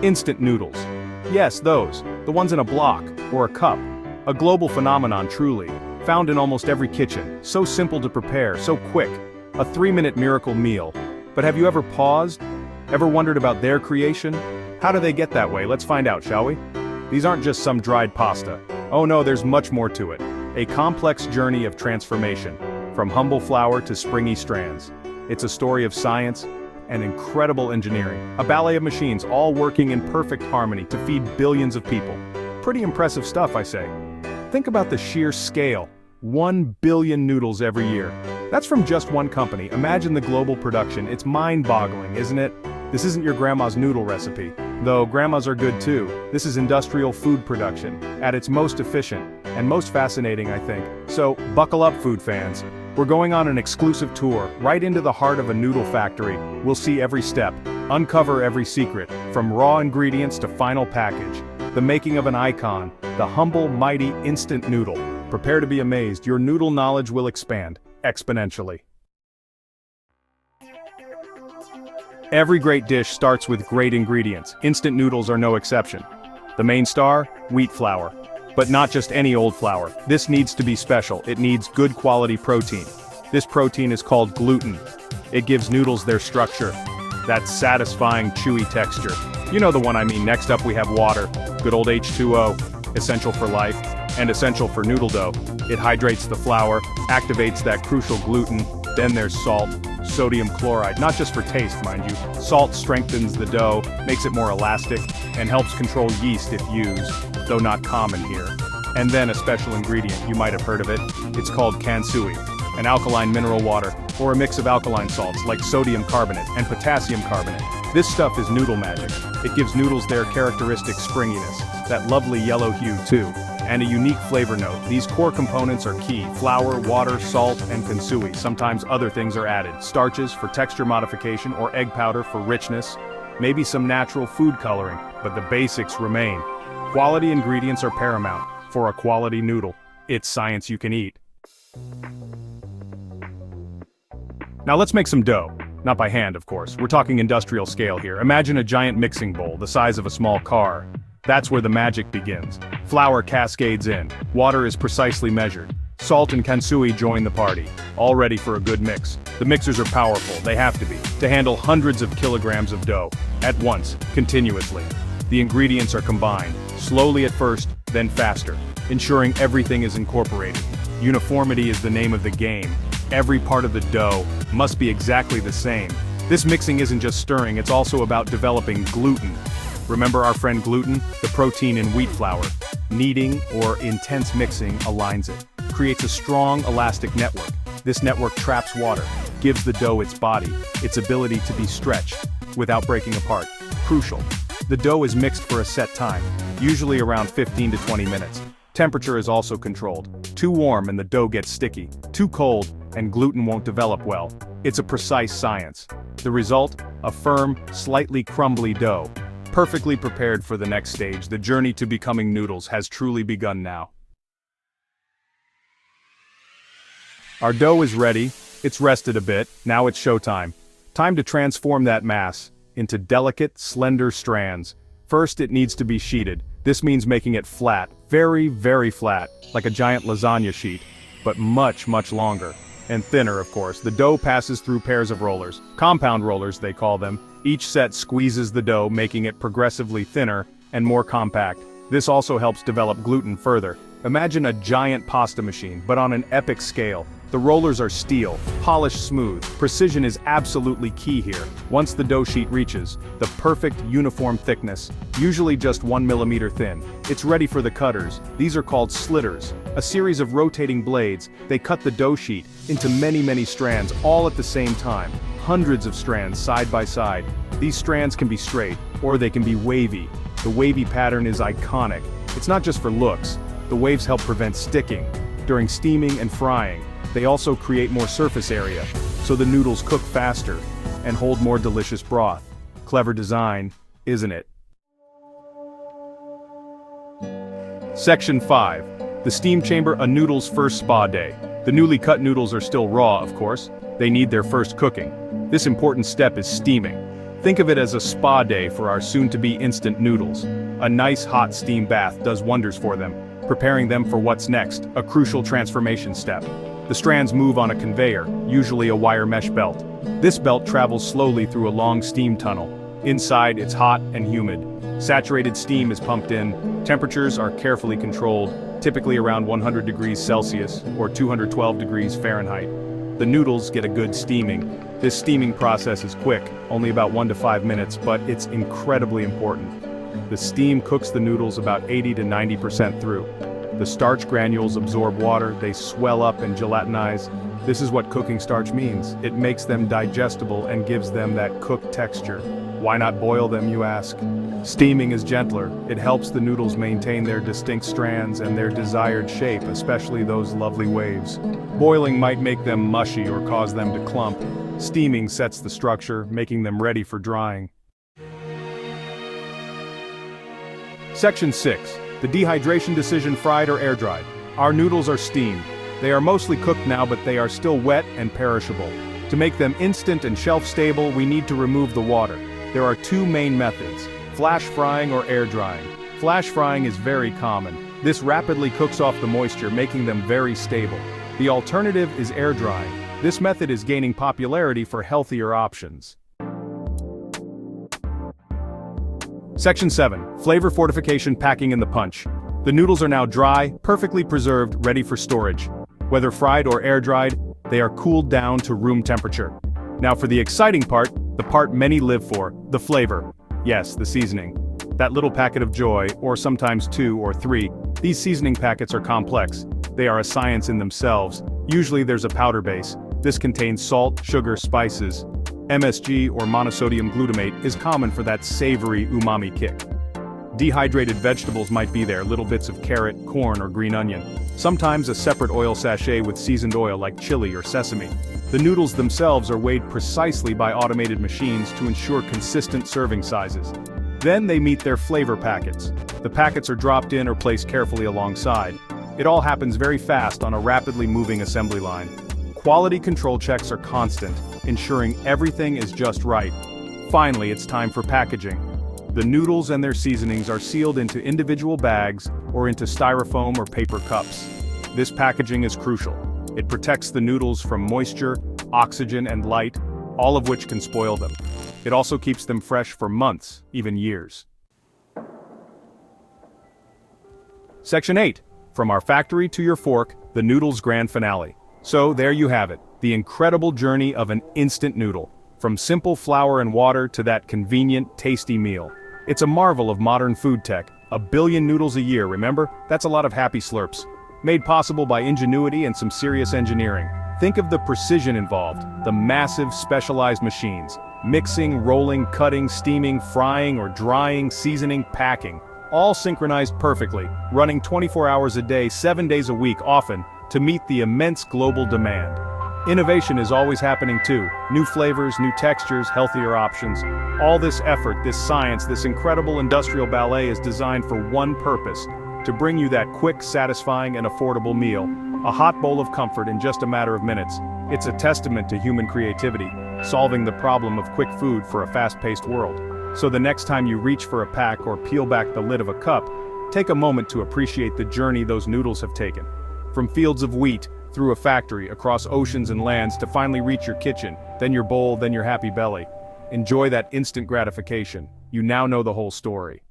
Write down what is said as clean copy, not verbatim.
Instant noodles. Yes, those. The ones in a block, or a cup. A global phenomenon truly. Found in almost every kitchen. So simple to prepare, so quick. A 3-minute miracle meal. But have you ever paused? Ever wondered about their creation? How do they get that way? Let's find out, shall we? These aren't just some dried pasta. Oh no, there's much more to it. A complex journey of transformation. From humble flour to springy strands. It's a story of science and incredible engineering. A ballet of machines all working in perfect harmony to feed billions of people. Pretty impressive stuff, I say. Think about the sheer scale. 1 billion noodles every year. That's from just one company. Imagine the global production. It's mind-boggling, isn't it? This isn't your grandma's noodle recipe. Though grandmas are good too. This is industrial food production, at its most efficient, and most fascinating, I think. So, buckle up, food fans. We're going on an exclusive tour, right into the heart of a noodle factory. We'll see every step, uncover every secret, from raw ingredients to final package. The making of an icon, the humble, mighty, instant noodle. Prepare to be amazed, your noodle knowledge will expand, exponentially. Every great dish starts with great ingredients. Instant noodles are no exception. The main star? Wheat flour. But not just any old flour. This needs to be special. It needs good quality protein. This protein is called gluten. It gives noodles their structure. That satisfying, chewy texture. You know the one I mean. Next up we have water. Good old H2O. Essential for life, and essential for noodle dough. It hydrates the flour, activates that crucial gluten. Then there's salt. Sodium chloride, not just for taste, mind you. Salt strengthens the dough, makes it more elastic, and helps control yeast if used, though not common here. And then a special ingredient, you might have heard of it. It's called kansui, an alkaline mineral water, or a mix of alkaline salts like sodium carbonate and potassium carbonate. This stuff is noodle magic. It gives noodles their characteristic springiness, that lovely yellow hue too, and a unique flavor note. These core components are key: flour, water, salt, and kansui. Sometimes other things are added: starches for texture modification or egg powder for richness, maybe some natural food coloring, but the basics remain. Quality ingredients are paramount for a quality noodle. It's science you can eat. Now let's make some dough. Not by hand, of course. We're talking industrial scale here. Imagine a giant mixing bowl the size of a small car. That's where the magic begins. Flour cascades in. Water is precisely measured. Salt and kansui join the party, all ready for a good mix. The mixers are powerful, they have to be, to handle hundreds of kilograms of dough, at once, continuously. The ingredients are combined, slowly at first, then faster, ensuring everything is incorporated. Uniformity is the name of the game. Every part of the dough must be exactly the same. This mixing isn't just stirring, it's also about developing gluten. Remember our friend gluten? The protein in wheat flour. Kneading or intense mixing aligns it, creates a strong elastic network. This network traps water, gives the dough its body, its ability to be stretched, without breaking apart. Crucial. The dough is mixed for a set time, usually around 15 to 20 minutes. Temperature is also controlled. Too warm and the dough gets sticky. Too cold, and gluten won't develop well. It's a precise science. The result? A firm, slightly crumbly dough. Perfectly prepared for the next stage. The journey to becoming noodles has truly begun now. Our dough is ready, it's rested a bit, now it's showtime. Time to transform that mass into delicate, slender strands. First it needs to be sheeted. This means making it flat, very, very flat, like a giant lasagna sheet, but much, much longer. And thinner, of course. The dough passes through pairs of rollers, compound rollers they call them. Each set squeezes the dough, making it progressively thinner and more compact. This also helps develop gluten further. Imagine a giant pasta machine, but on an epic scale. The rollers are steel, polished smooth. Precision is absolutely key here. Once the dough sheet reaches the perfect uniform thickness, usually just 1 millimeter thin, it's ready for the cutters. These are called slitters. A series of rotating blades, they cut the dough sheet into many, many strands, all at the same time. Hundreds of strands side by side. These strands can be straight, or they can be wavy. The wavy pattern is iconic. It's not just for looks. The waves help prevent sticking. During steaming and frying, they also create more surface area, so the noodles cook faster and hold more delicious broth. Clever design, isn't it? Section 5. The steam chamber, a noodle's first spa day. The newly cut noodles are still raw, of course. They need their first cooking. This important step is steaming. Think of it as a spa day for our soon-to-be instant noodles. A nice hot steam bath does wonders for them, preparing them for what's next, a crucial transformation step. The strands move on a conveyor, usually a wire mesh belt. This belt travels slowly through a long steam tunnel. Inside, it's hot and humid. Saturated steam is pumped in. Temperatures are carefully controlled, typically around 100 degrees Celsius or 212 degrees Fahrenheit. The noodles get a good steaming. This steaming process is quick, only about 1 to 5 minutes, but it's incredibly important. The steam cooks the noodles about 80 to 90% through. The starch granules absorb water, they swell up and gelatinize. This is what cooking starch means. It makes them digestible and gives them that cooked texture. Why not boil them, you ask? Steaming is gentler. It helps the noodles maintain their distinct strands and their desired shape, especially those lovely waves. Boiling might make them mushy or cause them to clump. Steaming sets the structure, making them ready for drying. Section 6. The dehydration decision: fried or air-dried. Our noodles are steamed. They are mostly cooked now, but they are still wet and perishable. To make them instant and shelf-stable, we need to remove the water. There are two main methods: flash frying or air drying. Flash frying is very common. This rapidly cooks off the moisture, making them very stable. The alternative is air drying. This method is gaining popularity for healthier options. Section 7. Flavor fortification: packing in the punch. The noodles are now dry, perfectly preserved, ready for storage. Whether fried or air-dried, they are cooled down to room temperature. Now for the exciting part, the part many live for, the flavor. Yes, the seasoning. That little packet of joy, or sometimes 2 or 3, these seasoning packets are complex. They are a science in themselves. Usually there's a powder base. This contains salt, sugar, spices. MSG, or monosodium glutamate, is common for that savory umami kick. Dehydrated vegetables might be there, little bits of carrot, corn, or green onion. Sometimes a separate oil sachet with seasoned oil like chili or sesame. The noodles themselves are weighed precisely by automated machines to ensure consistent serving sizes. Then they meet their flavor packets. The packets are dropped in or placed carefully alongside. It all happens very fast on a rapidly moving assembly line. Quality control checks are constant, ensuring everything is just right. Finally, it's time for packaging. The noodles and their seasonings are sealed into individual bags or into styrofoam or paper cups. This packaging is crucial. It protects the noodles from moisture, oxygen, and light, all of which can spoil them. It also keeps them fresh for months, even years. Section 8. From our factory to your fork, the noodles grand finale. So there you have it, the incredible journey of an instant noodle. From simple flour and water to that convenient, tasty meal. It's a marvel of modern food tech. 1 billion noodles a year, remember? That's a lot of happy slurps. Made possible by ingenuity and some serious engineering. Think of the precision involved, the massive specialized machines. Mixing, rolling, cutting, steaming, frying or drying, seasoning, packing. All synchronized perfectly, running 24 hours a day, 7 days a week often, to meet the immense global demand. Innovation is always happening too. New flavors, new textures, healthier options. All this effort, this science, this incredible industrial ballet is designed for one purpose: to bring you that quick, satisfying, and affordable meal. A hot bowl of comfort in just a matter of minutes. It's a testament to human creativity, solving the problem of quick food for a fast-paced world. So the next time you reach for a pack or peel back the lid of a cup, take a moment to appreciate the journey those noodles have taken. From fields of wheat, through a factory, across oceans and lands to finally reach your kitchen, then your bowl, then your happy belly. Enjoy that instant gratification. You now know the whole story.